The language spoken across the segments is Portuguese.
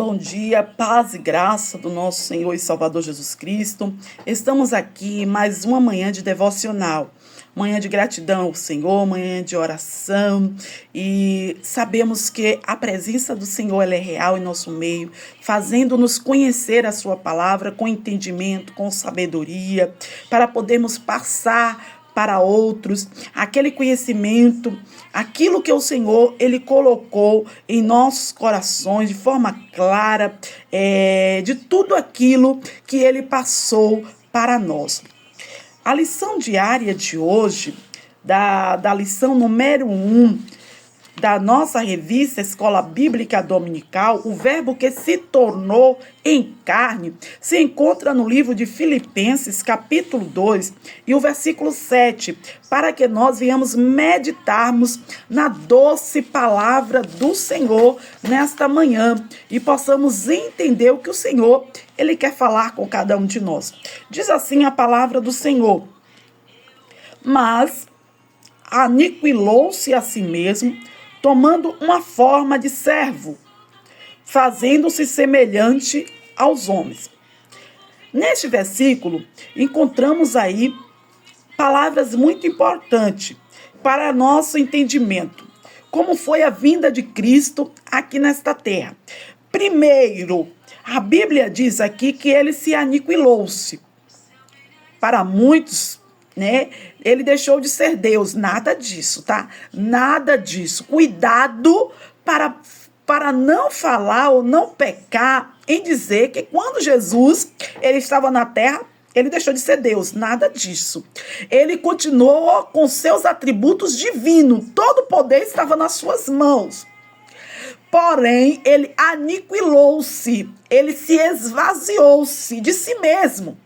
Bom dia, paz e graça do nosso Senhor e Salvador Jesus Cristo. Estamos aqui mais uma manhã de devocional, manhã de gratidão ao Senhor, manhã de oração, e sabemos que a presença do Senhor ela é real em nosso meio, fazendo-nos conhecer a sua palavra com entendimento, com sabedoria, para podermos passar para outros aquele conhecimento, aquilo que o Senhor ele colocou em nossos corações de forma clara, de tudo aquilo que ele passou para nós. A lição diária de hoje, da lição número 1 da nossa revista Escola Bíblica Dominical, o verbo que se tornou em carne, se encontra no livro de Filipenses, capítulo 2, e o versículo 7, para que nós venhamos meditarmos na doce palavra do Senhor nesta manhã e possamos entender o que o Senhor ele quer falar com cada um de nós. Diz assim a palavra do Senhor: mas aniquilou-se a si mesmo, tomando uma forma de servo, fazendo-se semelhante aos homens. Neste versículo, encontramos aí palavras muito importantes para nosso entendimento. Como foi a vinda de Cristo aqui nesta terra? Primeiro, a Bíblia diz aqui que ele se aniquilou-se. Para muitos, ele deixou de ser Deus. Nada disso, tá? Nada disso. Cuidado para não falar ou não pecar em dizer que quando Jesus ele estava na terra, ele deixou de ser Deus. Nada disso. Ele continuou com seus atributos divinos. Todo o poder estava nas suas mãos. Porém, ele aniquilou-se. Ele se esvaziou-se de si mesmo.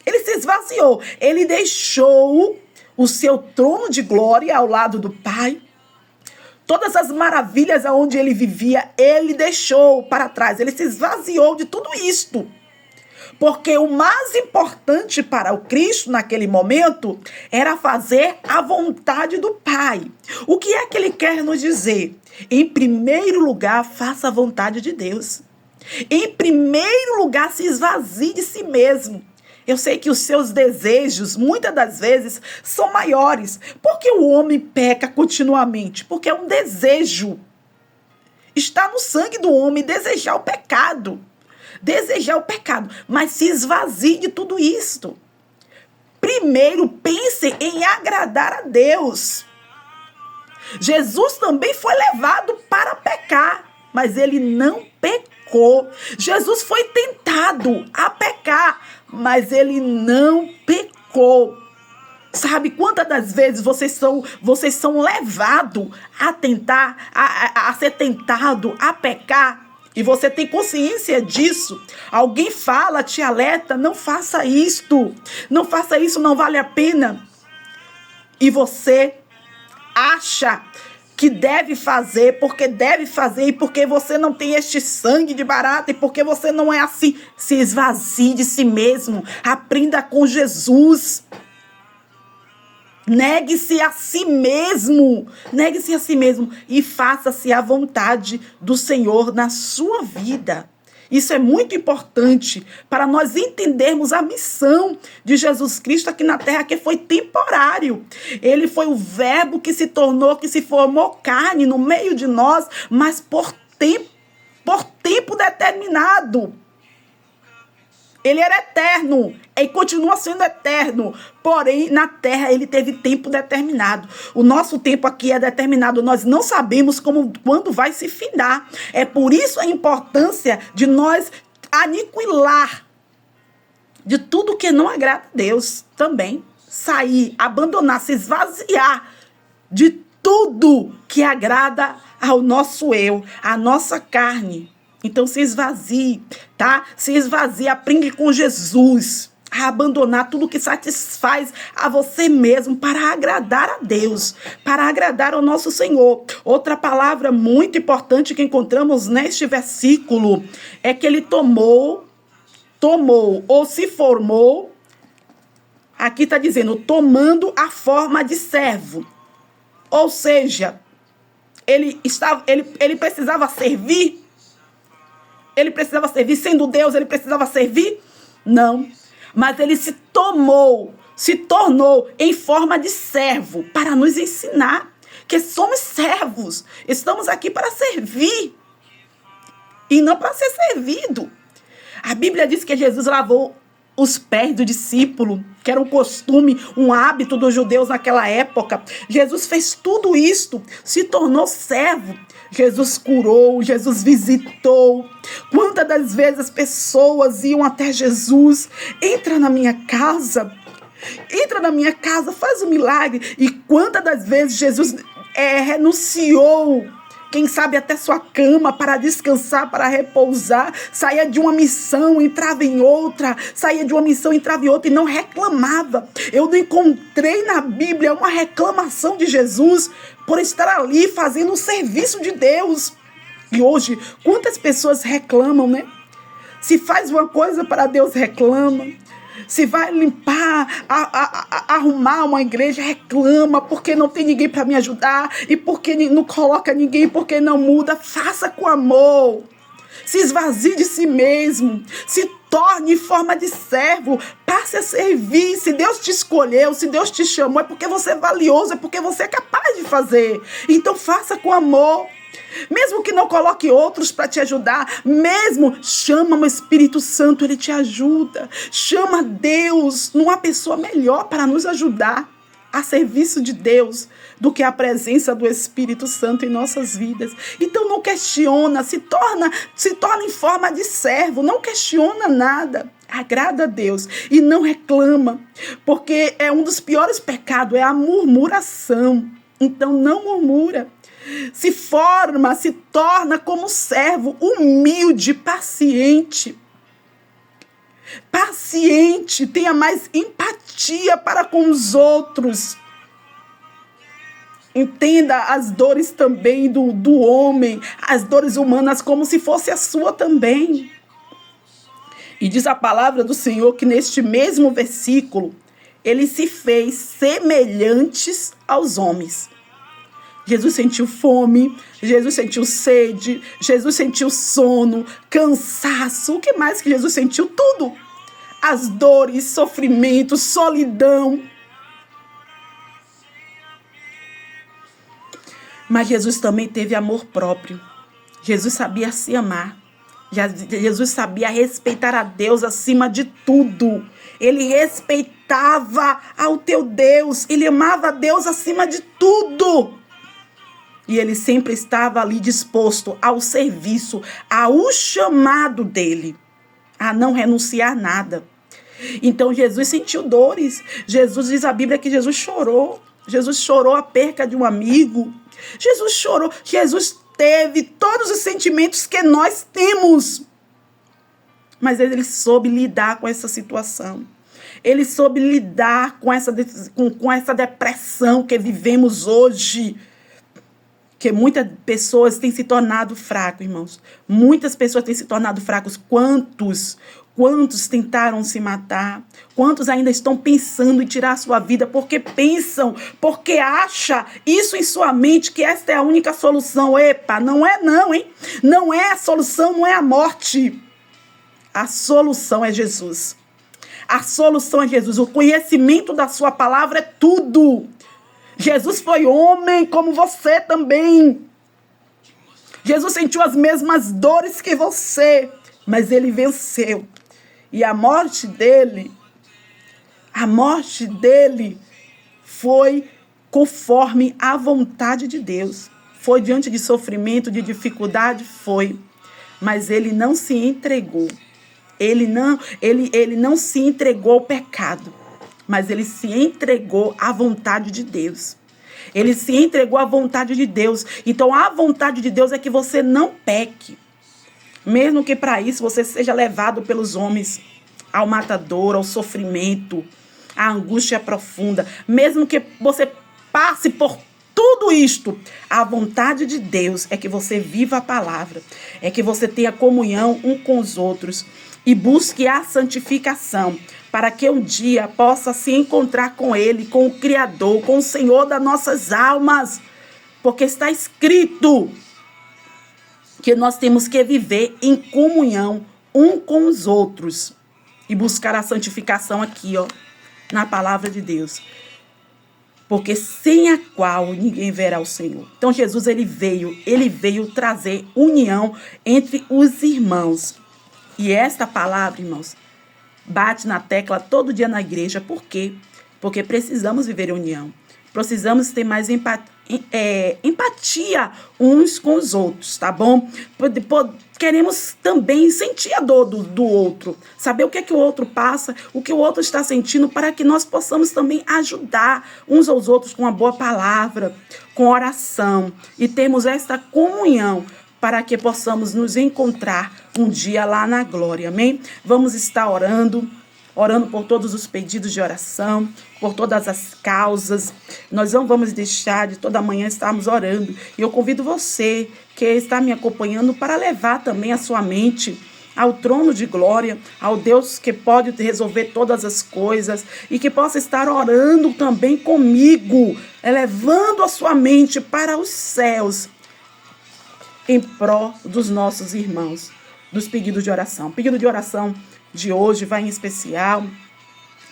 Ele se esvaziou, ele deixou o seu trono de glória ao lado do Pai. Todas as maravilhas aonde ele vivia, ele deixou para trás. Ele se esvaziou de tudo isto. Porque o mais importante para o Cristo naquele momento era fazer a vontade do Pai. O que é que ele quer nos dizer? Em primeiro lugar, faça a vontade de Deus. Em primeiro lugar, se esvazie de si mesmo. Eu sei que os seus desejos, muitas das vezes, são maiores. Por que o homem peca continuamente? Porque é um desejo. Está no sangue do homem desejar o pecado. Desejar o pecado. Mas se esvazie de tudo isto. Primeiro, pense em agradar a Deus. Jesus também foi levado para pecar, mas ele não pecou. Jesus foi tentado a pecar, mas ele não pecou. Sabe quantas das vezes vocês são levados a tentar, a ser tentado a pecar? E você tem consciência disso. Alguém fala, te alerta, não faça isto. Não faça isso, não vale a pena. E você acha que deve fazer, e porque você não tem este sangue de barata, e porque você não é assim. Se esvazie de si mesmo, aprenda com Jesus. Negue-se a si mesmo e faça-se a vontade do Senhor na sua vida. Isso é muito importante para nós entendermos a missão de Jesus Cristo aqui na terra, que foi temporário. Ele foi o verbo que se tornou, que se formou carne no meio de nós, mas por tempo determinado. Ele era eterno e continua sendo eterno, porém na terra ele teve tempo determinado. O nosso tempo aqui é determinado, nós não sabemos quando vai se findar. É por isso a importância de nós aniquilar de tudo que não agrada a Deus também. Sair, abandonar, se esvaziar de tudo que agrada ao nosso eu, à nossa carne. Então se esvazie, tá? Se esvazie, aprende com Jesus a abandonar tudo que satisfaz a você mesmo para agradar a Deus, para agradar ao nosso Senhor. Outra palavra muito importante que encontramos neste versículo é que ele tomou ou se formou. Aqui está dizendo, tomando a forma de servo. Ou seja, ele precisava servir. Ele precisava servir, sendo Deus, ele precisava servir? Não. Mas ele se tornou em forma de servo para nos ensinar que somos servos. Estamos aqui para servir e não para ser servido. A Bíblia diz que Jesus lavou os pés do discípulo, que era um costume, um hábito dos judeus naquela época. Jesus fez tudo isto, se tornou servo. Jesus curou, Jesus visitou. Quantas das vezes as pessoas iam até Jesus? Entra na minha casa, faz um milagre. E quantas das vezes Jesus renunciou, quem sabe até sua cama, para descansar, para repousar, saía de uma missão, entrava em outra, e não reclamava. Eu não encontrei na Bíblia uma reclamação de Jesus por estar ali fazendo um serviço de Deus. E hoje, quantas pessoas reclamam, né? Se faz uma coisa para Deus, reclama. Se vai limpar, arrumar uma igreja, reclama porque não tem ninguém para me ajudar e porque não coloca ninguém, porque não muda. Faça com amor. Se esvazie de si mesmo. Se torne em forma de servo. Passe a servir. Se Deus te escolheu, se Deus te chamou, é porque você é valioso, é porque você é capaz de fazer. Então faça com amor. Mesmo que não coloque outros para te ajudar, mesmo chama o Espírito Santo, ele te ajuda. Chama Deus, não há pessoa melhor para nos ajudar a serviço de Deus do que a presença do Espírito Santo em nossas vidas. Então não questiona, se torna em forma de servo, não questiona nada. Agrada a Deus e não reclama, porque é um dos piores pecados, é a murmuração. Então não murmura. Se torna como servo, humilde, paciente. Tenha mais empatia para com os outros. Entenda as dores também do homem, as dores humanas, como se fosse a sua também. E diz a palavra do Senhor que neste mesmo versículo, ele se fez semelhantes aos homens. Jesus sentiu fome, Jesus sentiu sede, Jesus sentiu sono, cansaço. O que mais que Jesus sentiu? Tudo. As dores, sofrimento, solidão. Mas Jesus também teve amor próprio. Jesus sabia se amar. Jesus sabia respeitar a Deus acima de tudo. Ele respeitava ao teu Deus. Ele amava a Deus acima de tudo. E ele sempre estava ali disposto ao serviço, ao chamado dele, a não renunciar a nada. Então Jesus sentiu dores. Jesus, diz a Bíblia que Jesus chorou. Jesus chorou a perca de um amigo. Jesus chorou. Jesus teve todos os sentimentos que nós temos. Mas ele soube lidar com essa situação. Ele soube lidar com essa depressão que vivemos hoje. Que muitas pessoas têm se tornado fracos, irmãos. Muitas pessoas têm se tornado fracos. Quantos tentaram se matar? Quantos ainda estão pensando em tirar a sua vida? Porque acha isso em sua mente, que esta é a única solução. Epa, não é não, hein? Não é a solução, não é a morte. A solução é Jesus. A solução é Jesus. O conhecimento da sua palavra é tudo. Jesus foi homem como você também. Jesus sentiu as mesmas dores que você, mas ele venceu. E a morte dele foi conforme a vontade de Deus. Foi diante de sofrimento, de dificuldade, foi. Mas ele não se entregou. Ele não se entregou ao pecado. Mas ele se entregou à vontade de Deus. Ele se entregou à vontade de Deus. Então, a vontade de Deus é que você não peque. Mesmo que para isso você seja levado pelos homens ao matador, ao sofrimento, à angústia profunda. Mesmo que você passe por tudo isto, a vontade de Deus é que você viva a palavra. É que você tenha comunhão um com os outros. E busque a santificação, para que um dia possa se encontrar com Ele, com o Criador, com o Senhor das nossas almas. Porque está escrito que nós temos que viver em comunhão um com os outros e buscar a santificação aqui, ó, na palavra de Deus. Porque sem a qual ninguém verá o Senhor. Então Jesus, ele veio trazer união entre os irmãos. E esta palavra, irmãos, bate na tecla todo dia na igreja. Por quê? Porque precisamos viver em união. Precisamos ter mais empatia uns com os outros, tá bom? Queremos também sentir a dor do outro, saber o que é que o outro passa, o que o outro está sentindo, para que nós possamos também ajudar uns aos outros com uma boa palavra, com oração, e termos esta comunhão para que possamos nos encontrar um dia lá na glória, amém? Vamos estar orando por todos os pedidos de oração, por todas as causas. Nós não vamos deixar de toda manhã estarmos orando. E eu convido você que está me acompanhando para levar também a sua mente ao trono de glória, ao Deus que pode resolver todas as coisas e que possa estar orando também comigo, elevando a sua mente para os céus em prol dos nossos irmãos, dos pedidos de oração. Pedido de oração de hoje vai em especial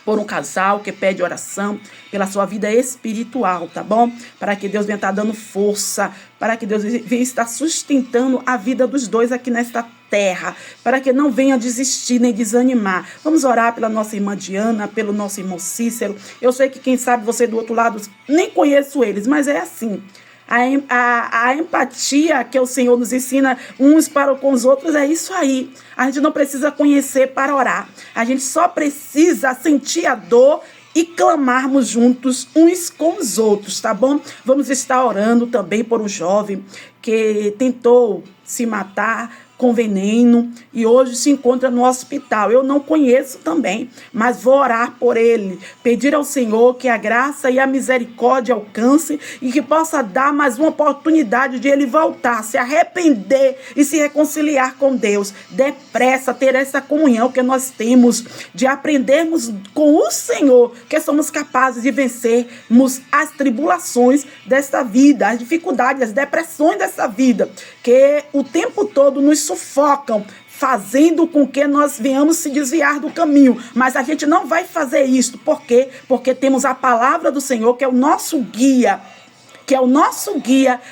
por um casal que pede oração pela sua vida espiritual, tá bom? Para que Deus venha estar dando força, para que Deus venha estar sustentando a vida dos dois aqui nesta terra, para que não venha desistir nem desanimar. Vamos orar pela nossa irmã Diana, pelo nosso irmão Cícero. Eu sei que quem sabe você do outro lado, nem conheço eles, mas é assim. A empatia que o Senhor nos ensina uns para com os outros, é isso aí. A gente não precisa conhecer para orar. A gente só precisa sentir a dor e clamarmos juntos uns com os outros, tá bom? Vamos estar orando também por um jovem que tentou se matar com veneno e hoje se encontra no hospital. Eu não conheço também, mas vou orar por ele, pedir ao Senhor que a graça e a misericórdia alcance e que possa dar mais uma oportunidade de ele voltar, se arrepender e se reconciliar com Deus. Depressa ter essa comunhão que nós temos de aprendermos com o Senhor que somos capazes de vencermos as tribulações desta vida, as dificuldades, as depressões dessa vida, que o tempo todo nos sufocam, fazendo com que nós venhamos se desviar do caminho. Mas a gente não vai fazer isso. Por quê? Porque temos a palavra do Senhor, que é o nosso guia,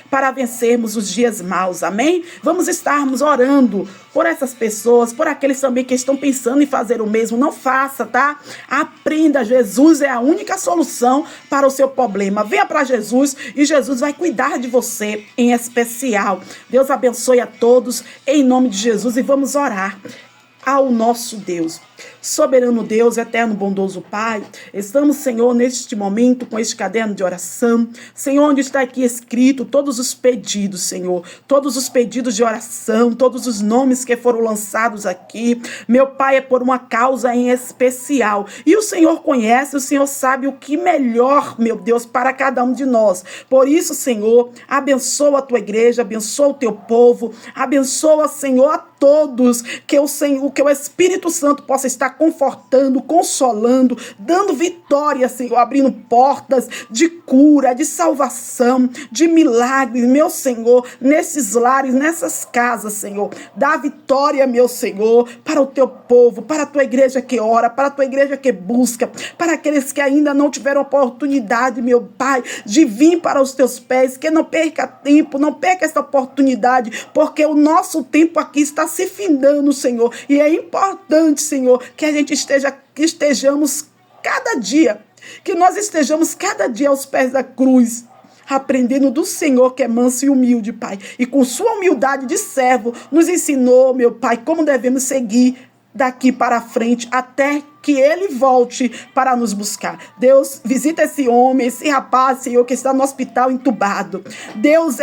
para vencermos os dias maus, amém? Vamos estarmos orando por essas pessoas, por aqueles também que estão pensando em fazer o mesmo. Não faça, tá? Aprenda, Jesus é a única solução para o seu problema. Venha para Jesus e Jesus vai cuidar de você em especial. Deus abençoe a todos em nome de Jesus e vamos orar ao nosso Deus. Soberano Deus, eterno bondoso Pai, estamos, Senhor, neste momento com este caderno de oração. Senhor, onde está aqui escrito todos os pedidos, Senhor, todos os pedidos de oração, todos os nomes que foram lançados aqui. Meu Pai, é por uma causa em especial. E o Senhor conhece, o Senhor sabe o que melhor, meu Deus, para cada um de nós. Por isso, Senhor, abençoa a tua igreja, abençoa o teu povo, abençoa, Senhor, a todos, que o Espírito Santo possa estar confortando, consolando, dando vitória, Senhor, abrindo portas de cura, de salvação, de milagres, meu Senhor, nesses lares, nessas casas, Senhor. Dá vitória, meu Senhor, para o teu povo, para a tua igreja que ora, para a tua igreja que busca, para aqueles que ainda não tiveram oportunidade, meu Pai, de vir para os teus pés, que não perca tempo, não perca essa oportunidade, porque o nosso tempo aqui está se findando, Senhor, e é importante, Senhor, que a gente estejamos cada dia, que nós estejamos cada dia aos pés da cruz, aprendendo do Senhor que é manso e humilde, Pai, e com sua humildade de servo, nos ensinou, meu Pai, como devemos seguir daqui para frente, até que ele volte para nos buscar. Deus, visita esse homem, esse rapaz, Senhor, que está no hospital entubado. Deus,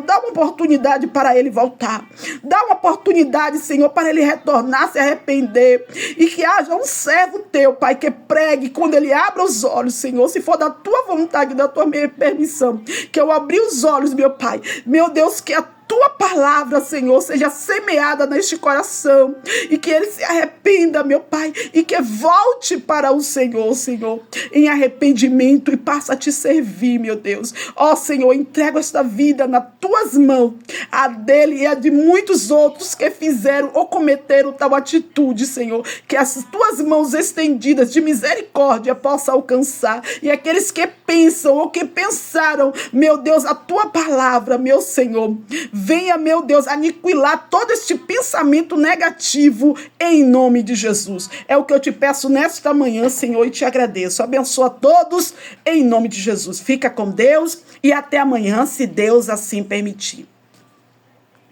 dá uma oportunidade para ele voltar. Dá uma oportunidade, Senhor, para ele retornar, se arrepender. E que haja um servo teu, Pai, que pregue quando ele abra os olhos, Senhor, se for da tua vontade, da tua permissão, que eu abri os olhos, meu Pai. Meu Deus, que a tua palavra, Senhor, seja semeada neste coração e que ele se arrependa, meu Pai, e que volte para o Senhor, Senhor, em arrependimento e passe a te servir, meu Deus. Ó, Senhor, entrego esta vida nas tuas mãos, a dele e a de muitos outros que fizeram ou cometeram tal atitude, Senhor, que as tuas mãos estendidas de misericórdia possam alcançar, e aqueles que pensam ou que pensaram, meu Deus, a tua palavra, meu Senhor, venha, meu Deus, aniquilar todo este pensamento negativo em nome de Jesus. É o que eu te peço nesta manhã, Senhor, e te agradeço. Abençoa todos em nome de Jesus. Fica com Deus e até amanhã, se Deus assim permitir.